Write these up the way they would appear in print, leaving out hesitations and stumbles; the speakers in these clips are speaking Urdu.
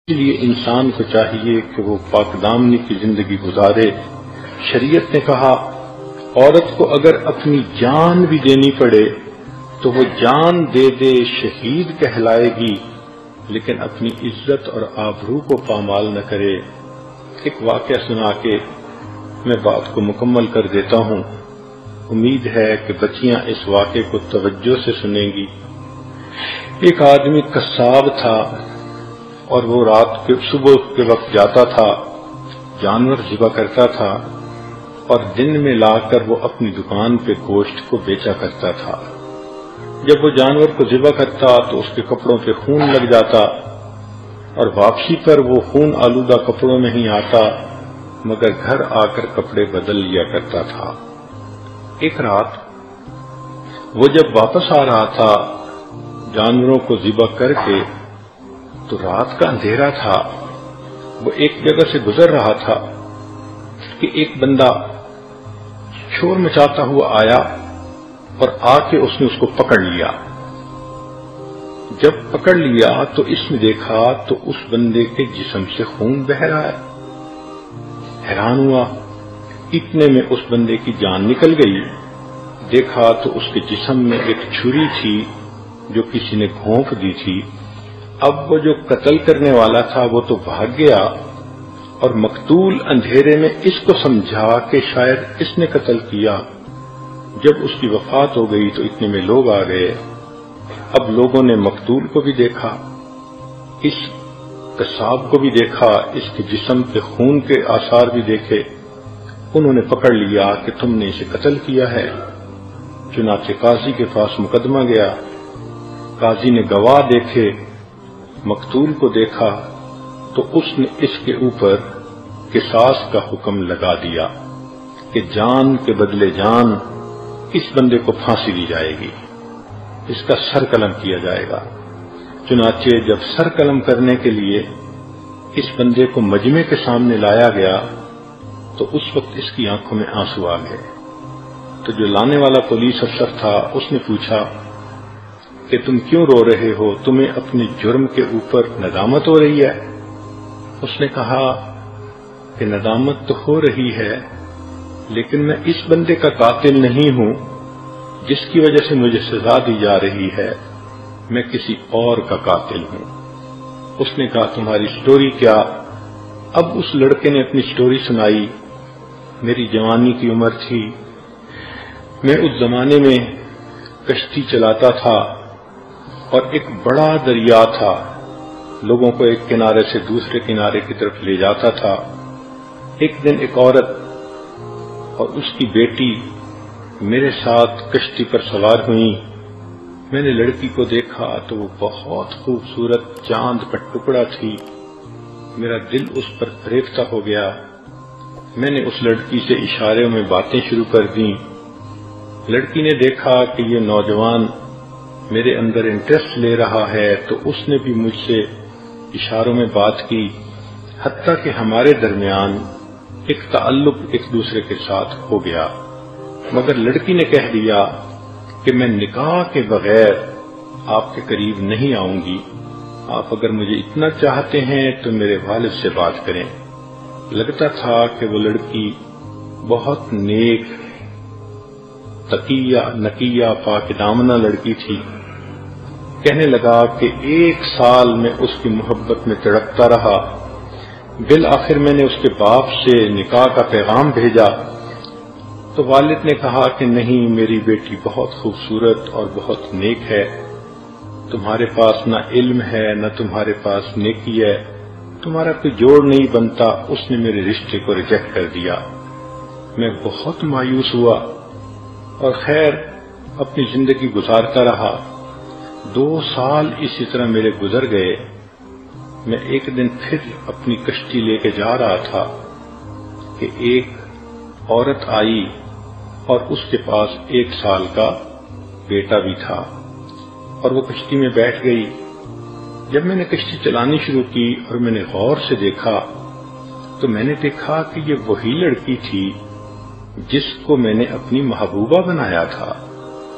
اس لیے انسان کو چاہیے کہ وہ پاک دامنی کی زندگی گزارے۔ شریعت نے کہا عورت کو اگر اپنی جان بھی دینی پڑے تو وہ جان دے دے، شہید کہلائے گی، لیکن اپنی عزت اور آبرو کو پامال نہ کرے۔ ایک واقعہ سنا کے میں بات کو مکمل کر دیتا ہوں، امید ہے کہ بچیاں اس واقعے کو توجہ سے سنیں گی۔ ایک آدمی قصاب تھا اور وہ رات کے صبح کے وقت جاتا تھا، جانور ذبح کرتا تھا اور دن میں لا کر وہ اپنی دکان پہ گوشت کو بیچا کرتا تھا۔ جب وہ جانور کو ذبح کرتا تو اس کے کپڑوں پہ خون لگ جاتا اور واپسی پر وہ خون آلودہ کپڑوں میں ہی آتا، مگر گھر آ کر کپڑے بدل لیا کرتا تھا۔ ایک رات وہ جب واپس آ رہا تھا جانوروں کو ذبح کر کے، تو رات کا اندھیرا تھا، وہ ایک جگہ سے گزر رہا تھا کہ ایک بندہ شور مچاتا ہوا آیا اور آ کے اس نے اس کو پکڑ لیا۔ جب پکڑ لیا تو اس نے دیکھا تو اس بندے کے جسم سے خون بہ رہا ہے۔ حیران ہوا، اتنے میں اس بندے کی جان نکل گئی۔ دیکھا تو اس کے جسم میں ایک چھری تھی جو کسی نے گھونپ دی تھی۔ اب وہ جو قتل کرنے والا تھا وہ تو بھاگ گیا اور مقتول اندھیرے میں اس کو سمجھا کہ شاید اس نے قتل کیا۔ جب اس کی وفات ہو گئی تو اتنے میں لوگ آ گئے۔ اب لوگوں نے مقتول کو بھی دیکھا، اس قصاب کو بھی دیکھا، اس کے جسم پہ خون کے آثار بھی دیکھے۔ انہوں نے پکڑ لیا کہ تم نے اسے قتل کیا ہے۔ چنانچہ قاضی کے پاس مقدمہ گیا، قاضی نے گواہ دیکھے، مقتول کو دیکھا تو اس نے اس کے اوپر قصاص کا حکم لگا دیا کہ جان کے بدلے جان اس بندے کو پھانسی دی جائے گی، اس کا سر قلم کیا جائے گا۔ چنانچہ جب سر قلم کرنے کے لیے اس بندے کو مجمع کے سامنے لایا گیا تو اس وقت اس کی آنکھوں میں آنسو آ گئے۔ تو جو لانے والا پولیس افسر تھا اس نے پوچھا کہ تم کیوں رو رہے ہو؟ تمہیں اپنے جرم کے اوپر ندامت ہو رہی ہے؟ اس نے کہا کہ ندامت تو ہو رہی ہے، لیکن میں اس بندے کا قاتل نہیں ہوں جس کی وجہ سے مجھے سزا دی جا رہی ہے، میں کسی اور کا قاتل ہوں۔ اس نے کہا تمہاری سٹوری کیا؟ اب اس لڑکے نے اپنی سٹوری سنائی۔ میری جوانی کی عمر تھی، میں اس زمانے میں کشتی چلاتا تھا اور ایک بڑا دریا تھا، لوگوں کو ایک کنارے سے دوسرے کنارے کی طرف لے جاتا تھا۔ ایک دن ایک عورت اور اس کی بیٹی میرے ساتھ کشتی پر سوار ہوئیں۔ میں نے لڑکی کو دیکھا تو وہ بہت خوبصورت چاند کا ٹکڑا تھی، میرا دل اس پر فریفتہ ہو گیا۔ میں نے اس لڑکی سے اشاروں میں باتیں شروع کر دیں۔ لڑکی نے دیکھا کہ یہ نوجوان میرے اندر انٹرسٹ لے رہا ہے تو اس نے بھی مجھ سے اشاروں میں بات کی، حتیٰ کہ ہمارے درمیان ایک تعلق ایک دوسرے کے ساتھ ہو گیا۔ مگر لڑکی نے کہہ دیا کہ میں نکاح کے بغیر آپ کے قریب نہیں آؤں گی، آپ اگر مجھے اتنا چاہتے ہیں تو میرے والد سے بات کریں۔ لگتا تھا کہ وہ لڑکی بہت نیک، تقیہ نقیہ پاک دامنہ لڑکی تھی۔ کہنے لگا کہ 1 سال میں اس کی محبت میں تڑپتا رہا، بالآخر میں نے اس کے باپ سے نکاح کا پیغام بھیجا تو والد نے کہا کہ نہیں، میری بیٹی بہت خوبصورت اور بہت نیک ہے، تمہارے پاس نہ علم ہے نہ تمہارے پاس نیکی ہے، تمہارا کوئی جوڑ نہیں بنتا۔ اس نے میرے رشتے کو ریجیکٹ کر دیا۔ میں بہت مایوس ہوا اور خیر اپنی زندگی گزارتا رہا۔ 2 سال اسی طرح میرے گزر گئے۔ میں ایک دن پھر اپنی کشتی لے کے جا رہا تھا کہ ایک عورت آئی اور اس کے پاس 1 سال کا بیٹا بھی تھا اور وہ کشتی میں بیٹھ گئی۔ جب میں نے کشتی چلانی شروع کی اور میں نے غور سے دیکھا تو میں نے دیکھا کہ یہ وہی لڑکی تھی جس کو میں نے اپنی محبوبہ بنایا تھا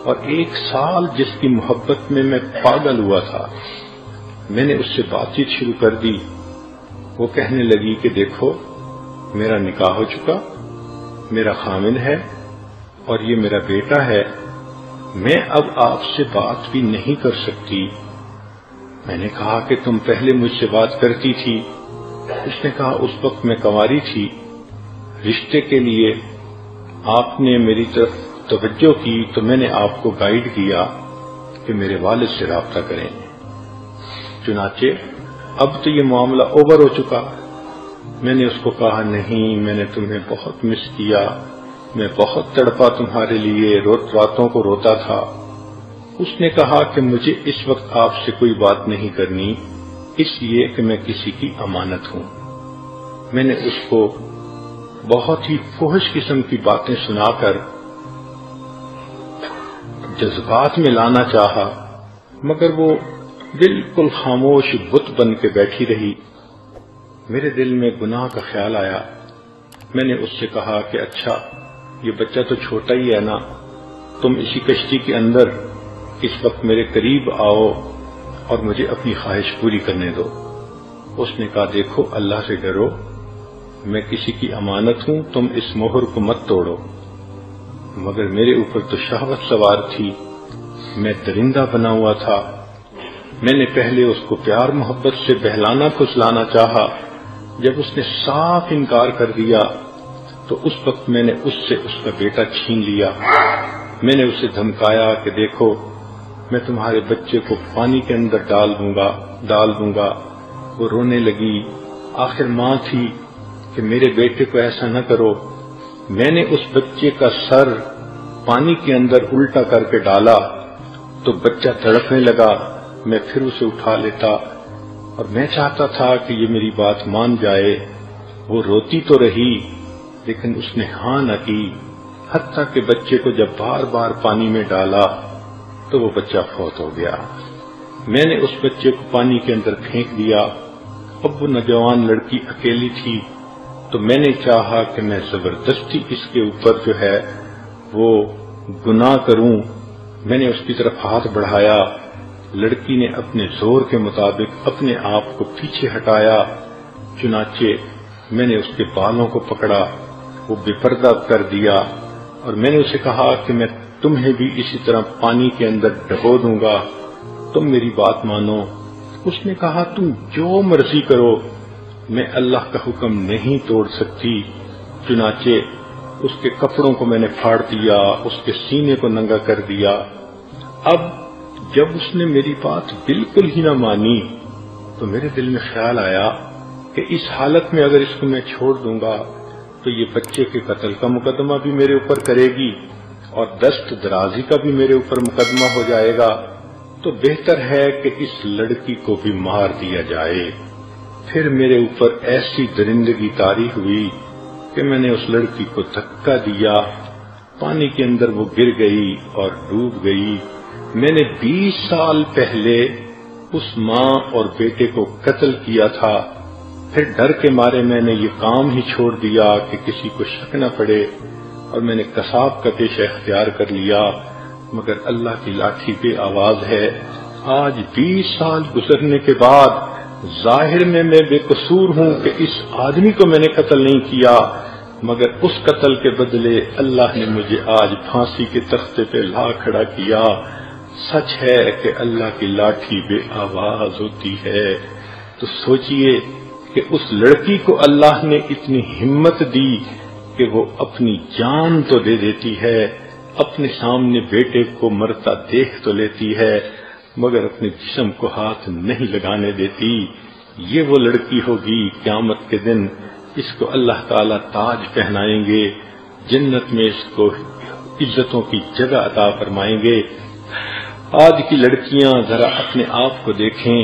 اور 1 سال جس کی محبت میں پاگل ہوا تھا۔ میں نے اس سے بات چیت شروع کر دی وہ کہنے لگی کہ دیکھو میرا نکاح ہو چکا، میرا خامن ہے اور یہ میرا بیٹا ہے، میں اب آپ سے بات بھی نہیں کر سکتی۔ میں نے کہا کہ تم پہلے مجھ سے بات کرتی تھی۔ اس نے کہا اس وقت میں کنواری تھی، رشتے کے لیے آپ نے میری طرف توجہ کی تو میں نے آپ کو گائیڈ کیا کہ میرے والد سے رابطہ کریں، چنانچہ اب تو یہ معاملہ اوور ہو چکا۔ میں نے اس کو کہا نہیں، میں نے تمہیں بہت مس کیا، میں بہت تڑپا تمہارے لیے، راتوں کو روتا تھا۔ اس نے کہا کہ مجھے اس وقت آپ سے کوئی بات نہیں کرنی، اس لیے کہ میں کسی کی امانت ہوں۔ میں نے اس کو بہت ہی فحش قسم کی باتیں سنا کر جذبات میں لانا چاہا، مگر وہ بالکل خاموش بت بن کے بیٹھی رہی۔ میرے دل میں گناہ کا خیال آیا۔ میں نے اس سے کہا کہ اچھا یہ بچہ تو چھوٹا ہی ہے نا، تم اسی کشتی کے اندر اس وقت میرے قریب آؤ اور مجھے اپنی خواہش پوری کرنے دو۔ اس نے کہا دیکھو اللہ سے ڈرو، میں کسی کی امانت ہوں، تم اس مہر کو مت توڑو۔ مگر میرے اوپر تو شہوت سوار تھی، میں درندہ بنا ہوا تھا۔ میں نے پہلے اس کو پیار محبت سے بہلانا پھسلانا چاہا، جب اس نے صاف انکار کر دیا تو اس وقت میں نے اس سے اس کا بیٹا چھین لیا۔ میں نے اسے دھمکایا کہ دیکھو میں تمہارے بچے کو پانی کے اندر ڈال دوں گا۔ وہ رونے لگی، آخر ماں تھی کہ میرے بیٹے کو ایسا نہ کرو۔ میں نے اس بچے کا سر پانی کے اندر الٹا کر کے ڈالا تو بچہ تڑپنے لگا، میں پھر اسے اٹھا لیتا اور میں چاہتا تھا کہ یہ میری بات مان جائے۔ وہ روتی تو رہی لیکن اس نے ہاں نہ کی، حتیٰ کہ بچے کو جب بار بار پانی میں ڈالا تو وہ بچہ فوت ہو گیا۔ میں نے اس بچے کو پانی کے اندر پھینک دیا۔ اب وہ نوجوان لڑکی اکیلی تھی تو میں نے چاہا کہ میں زبردستی اس کے اوپر جو ہے وہ گناہ کروں۔ میں نے اس کی طرف ہاتھ بڑھایا، لڑکی نے اپنے زور کے مطابق اپنے آپ کو پیچھے ہٹایا، چنانچہ میں نے اس کے بالوں کو پکڑا، وہ بے پردہ کر دیا اور میں نے اسے کہا کہ میں تمہیں بھی اسی طرح پانی کے اندر ڈبو دوں گا، تم میری بات مانو۔ اس نے کہا تم جو مرضی کرو، میں اللہ کا حکم نہیں توڑ سکتی۔ چنانچہ اس کے کپڑوں کو میں نے پھاڑ دیا، اس کے سینے کو ننگا کر دیا۔ اب جب اس نے میری بات بالکل ہی نہ مانی تو میرے دل میں خیال آیا کہ اس حالت میں اگر اس کو میں چھوڑ دوں گا تو یہ بچے کے قتل کا مقدمہ بھی میرے اوپر کرے گی اور دست درازی کا بھی میرے اوپر مقدمہ ہو جائے گا، تو بہتر ہے کہ اس لڑکی کو بھی مار دیا جائے۔ پھر میرے اوپر ایسی درندگی طاری ہوئی کہ میں نے اس لڑکی کو دھکا دیا، پانی کے اندر وہ گر گئی اور ڈوب گئی۔ میں نے 20 سال پہلے اس ماں اور بیٹے کو قتل کیا تھا، پھر ڈر کے مارے میں نے یہ کام ہی چھوڑ دیا کہ کسی کو شک نہ پڑے، اور میں نے قصاب کا پیشہ اختیار کر لیا، مگر اللہ کی لاٹھی بے آواز ہے۔ آج 20 سال گزرنے کے بعد ظاہر میں بے قصور ہوں کہ اس آدمی کو میں نے قتل نہیں کیا، مگر اس قتل کے بدلے اللہ نے مجھے آج پھانسی کے تختے پہ لا کھڑا کیا۔ سچ ہے کہ اللہ کی لاٹھی بے آواز ہوتی ہے۔ تو سوچئے کہ اس لڑکی کو اللہ نے اتنی ہمت دی کہ وہ اپنی جان تو دے دیتی ہے، اپنے سامنے بیٹے کو مرتا دیکھ تو لیتی ہے، مگر اپنے جسم کو ہاتھ نہیں لگانے دیتی۔ یہ وہ لڑکی ہوگی قیامت کے دن، اس کو اللہ تعالی تاج پہنائیں گے، جنت میں اس کو عزتوں کی جگہ عطا فرمائیں گے۔ آج کی لڑکیاں ذرا اپنے آپ کو دیکھیں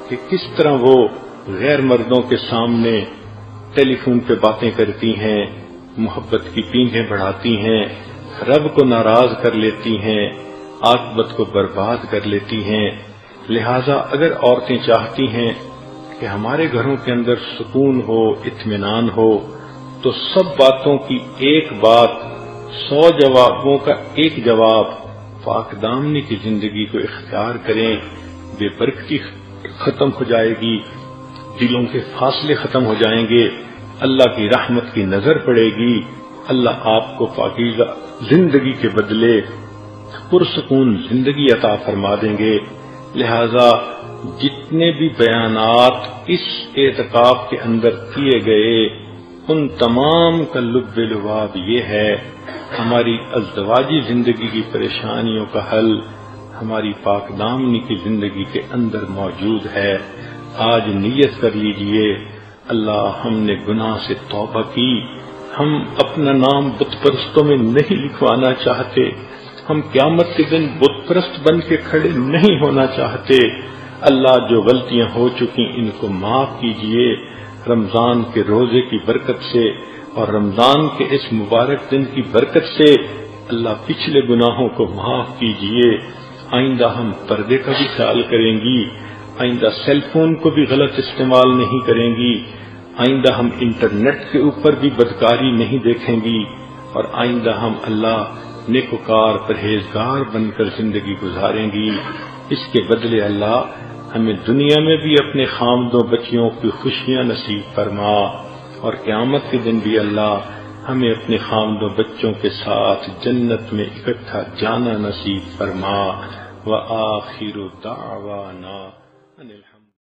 کہ کس طرح وہ غیر مردوں کے سامنے ٹیلی فون پہ باتیں کرتی ہیں، محبت کی پینگیں بڑھاتی ہیں، رب کو ناراض کر لیتی ہیں، عاقبت کو برباد کر لیتی ہیں۔ لہذا اگر عورتیں چاہتی ہیں کہ ہمارے گھروں کے اندر سکون ہو، اطمینان ہو، تو سب باتوں کی ایک بات، 100 جوابوں کا ایک جواب، پاک دامنی کی زندگی کو اختیار کریں، بے برکتی ختم ہو جائے گی۔ دلوں کے فاصلے ختم ہو جائیں گے، اللہ کی رحمت کی نظر پڑے گی، اللہ آپ کو پاکیزہ زندگی کے بدلے پرسکون زندگی عطا فرما دیں گے۔ لہذا جتنے بھی بیانات اس اعتکاف کے اندر کیے گئے ان تمام کا لب لباب یہ ہے، ہماری ازدواجی زندگی کی پریشانیوں کا حل ہماری پاک دامنی کی زندگی کے اندر موجود ہے۔ آج نیت کر لیجئے، اللہ ہم نے گناہ سے توبہ کی، ہم اپنا نام بت پرستوں میں نہیں لکھوانا چاہتے، ہم قیامت کے دن بت پرست بن کے کھڑے نہیں ہونا چاہتے۔ اللہ جو غلطیاں ہو چکی ان کو معاف کیجئے، رمضان کے روزے کی برکت سے اور رمضان کے اس مبارک دن کی برکت سے اللہ پچھلے گناہوں کو معاف کیجئے۔ آئندہ ہم پردے کا بھی خیال کریں گی، آئندہ سیل فون کو بھی غلط استعمال نہیں کریں گی، آئندہ ہم انٹرنیٹ کے اوپر بھی بدکاری نہیں دیکھیں گی، اور آئندہ ہم اللہ نیکوکار پرہیزگار بن کر زندگی گزاریں گی۔ اس کے بدلے اللہ ہمیں دنیا میں بھی اپنے خامدوں بچیوں کی خوشیاں نصیب فرما، اور قیامت کے دن بھی اللہ ہمیں اپنے خامدوں بچوں کے ساتھ جنت میں اکٹھا جانا نصیب فرما۔ وآخر دعوانا